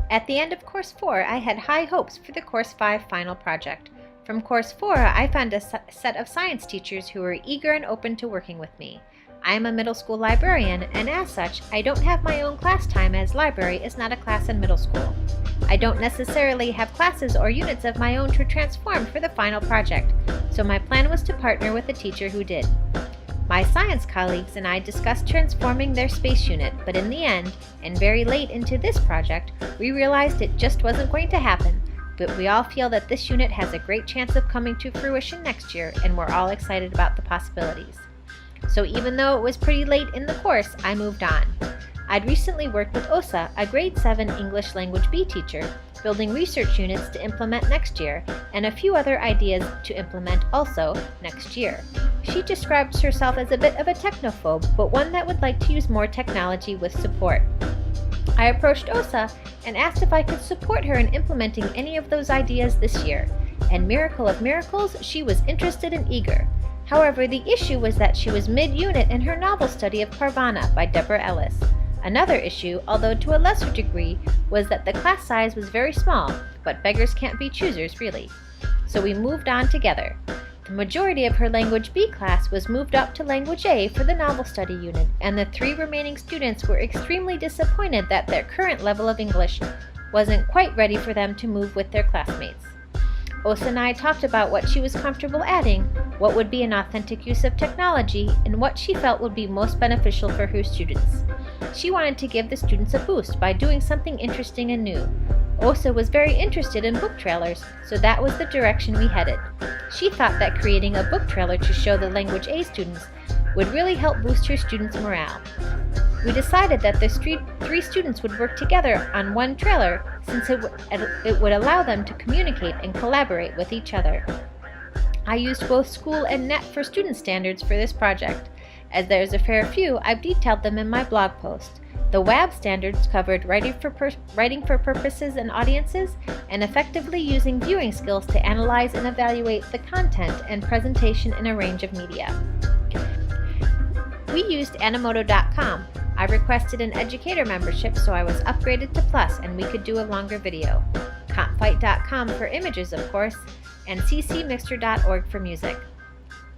At the end of Course 4, I had high hopes for the Course 5 final project. From Course 4, I found a set of science teachers who were eager and open to working with me. I am a middle school librarian, and as such, I don't have my own class time as library is not a class in middle school. I don't necessarily have classes or units of my own to transform for the final project, so my plan was to partner with a teacher who did. My science colleagues and I discussed transforming their space unit, but in the end, and very late into this project, we realized it just wasn't going to happen, but we all feel that this unit has a great chance of coming to fruition next year, and we're all excited about the possibilities. So even though it was pretty late in the course, I moved on. I'd recently worked with Osa, a grade 7 English Language B teacher, building research units to implement next year, and a few other ideas to implement also next year. She describes herself as a bit of a technophobe, but one that would like to use more technology with support. I approached Osa and asked if I could support her in implementing any of those ideas this year, and miracle of miracles, she was interested and eager. However, the issue was that she was mid-unit in her novel study of Parvana by Deborah Ellis. Another issue, although to a lesser degree, was that the class size was very small, but beggars can't be choosers, really. So we moved on together. The majority of her Language B class was moved up to Language A for the novel study unit, and the 3 remaining students were extremely disappointed that their current level of English wasn't quite ready for them to move with their classmates. Osa and I talked about what she was comfortable adding, what would be an authentic use of technology, and what she felt would be most beneficial for her students. She wanted to give the students a boost by doing something interesting and new. Osa was very interested in book trailers, so that was the direction we headed. She thought that creating a book trailer to show the Language A students would really help boost her students' morale. We decided that the 3 students would work together on one trailer since it would allow them to communicate and collaborate with each other. I used both school and net for student standards for this project. As there's a fair few, I've detailed them in my blog post. The WAB standards covered writing for purposes and audiences, and effectively using viewing skills to analyze and evaluate the content and presentation in a range of media. We used Animoto.com. I requested an educator membership, so I was upgraded to Plus and we could do a longer video. Compfight.com for images, of course, and ccmixter.org for music.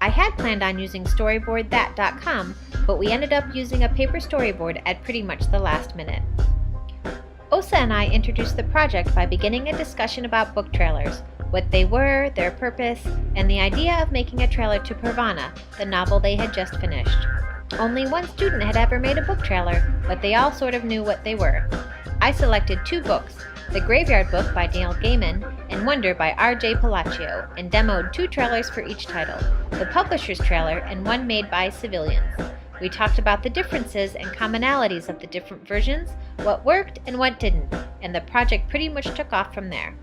I had planned on using StoryboardThat.com, but we ended up using a paper storyboard at pretty much the last minute. Osa and I introduced the project by beginning a discussion about book trailers, what they were, their purpose, and the idea of making a trailer to Parvana, the novel they had just finished. Only one student had ever made a book trailer, but they all sort of knew what they were. I selected 2 books, The Graveyard Book by Neil Gaiman and Wonder by R.J. Palacio, and demoed 2 trailers for each title, the publisher's trailer and one made by civilians. We talked about the differences and commonalities of the different versions, what worked and what didn't, and the project pretty much took off from there.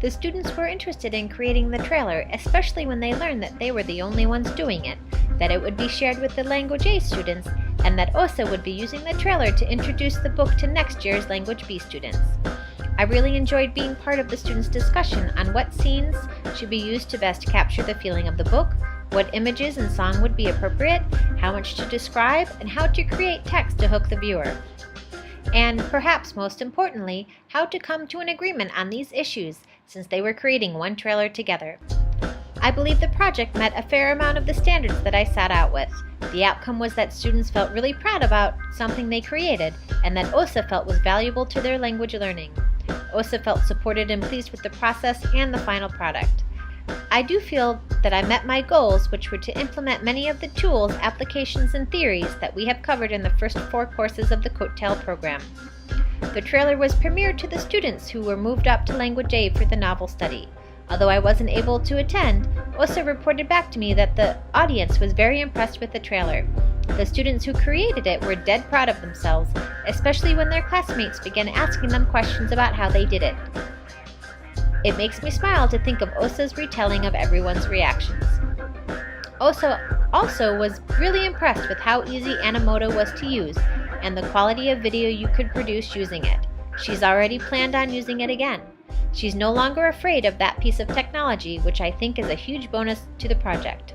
The students were interested in creating the trailer, especially when they learned that they were the only ones doing it, that it would be shared with the Language A students, and that Osa would be using the trailer to introduce the book to next year's Language B students. I really enjoyed being part of the students' discussion on what scenes should be used to best capture the feeling of the book, what images and song would be appropriate, how much to describe, and how to create text to hook the viewer. And perhaps most importantly, how to come to an agreement on these issues, since they were creating one trailer together. I believe the project met a fair amount of the standards that I set out with. The outcome was that students felt really proud about something they created, and that Osa felt was valuable to their language learning. Osa felt supported and pleased with the process and the final product. I do feel that I met my goals, which were to implement many of the tools, applications, and theories that we have covered in the first 4 courses of the COETAIL program. The trailer was premiered to the students who were moved up to Language A for the novel study. Although I wasn't able to attend, Osa reported back to me that the audience was very impressed with the trailer. The students who created it were dead proud of themselves, especially when their classmates began asking them questions about how they did it. It makes me smile to think of Osa's retelling of everyone's reactions. Osa also was really impressed with how easy Animoto was to use and the quality of video you could produce using it. She's already planned on using it again. She's no longer afraid of that piece of technology, which I think is a huge bonus to the project.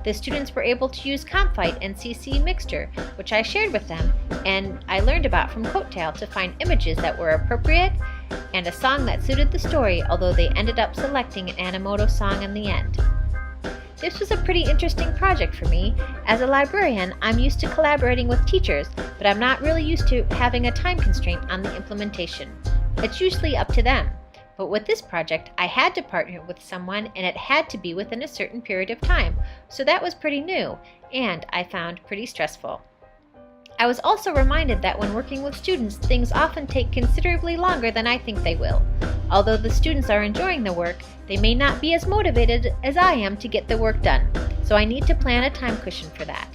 The students were able to use COMFIGHT and CC Mixture, which I shared with them and I learned about from COETAIL to find images that were appropriate and a song that suited the story, although they ended up selecting an Animoto song in the end. This was a pretty interesting project for me. As a librarian, I'm used to collaborating with teachers, but I'm not really used to having a time constraint on the implementation. It's usually up to them. But with this project, I had to partner with someone and it had to be within a certain period of time, so that was pretty new and I found pretty stressful. I was also reminded that when working with students, things often take considerably longer than I think they will. Although the students are enjoying the work, they may not be as motivated as I am to get the work done, so I need to plan a time cushion for that.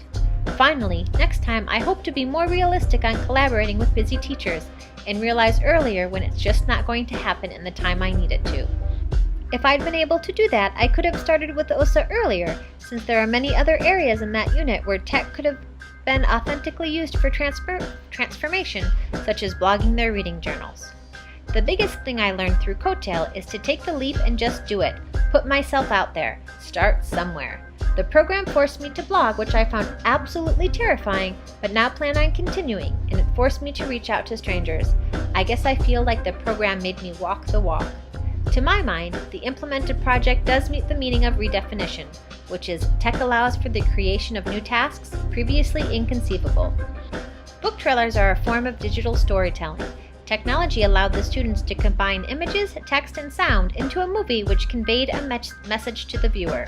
Finally, next time I hope to be more realistic on collaborating with busy teachers and realize earlier when it's just not going to happen in the time I need it to. If I'd been able to do that, I could have started with OSA earlier, since there are many other areas in that unit where tech could have been authentically used for transformation, such as blogging their reading journals. The biggest thing I learned through COETAIL is to take the leap and just do it. Put myself out there. Start somewhere. The program forced me to blog, which I found absolutely terrifying, but now plan on continuing, and it forced me to reach out to strangers. I guess I feel like the program made me walk the walk. To my mind, the implemented project does meet the meaning of redefinition, which is tech allows for the creation of new tasks previously inconceivable. Book trailers are a form of digital storytelling. Technology allowed the students to combine images, text, and sound into a movie which conveyed a message to the viewer.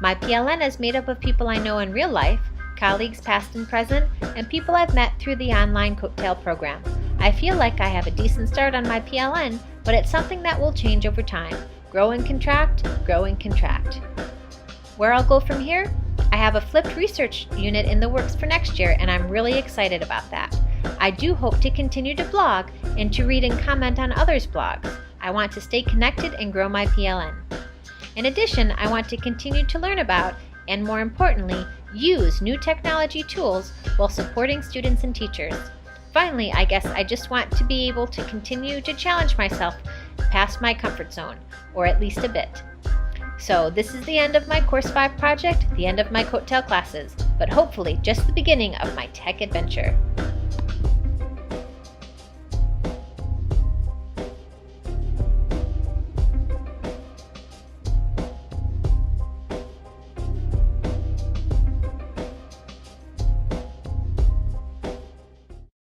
My PLN is made up of people I know in real life, colleagues past and present, and people I've met through the online COETAIL program. I feel like I have a decent start on my PLN, but it's something that will change over time. Grow and contract, grow and contract. Where I'll go from here? I have a flipped research unit in the works for next year, and I'm really excited about that. I do hope to continue to blog and to read and comment on others' blogs. I want to stay connected and grow my PLN. In addition, I want to continue to learn about, and more importantly, use new technology tools while supporting students and teachers. Finally, I guess I just want to be able to continue to challenge myself past my comfort zone, or at least a bit. So this is the end of my Course 5 project, the end of my COETAIL classes, but hopefully just the beginning of my tech adventure.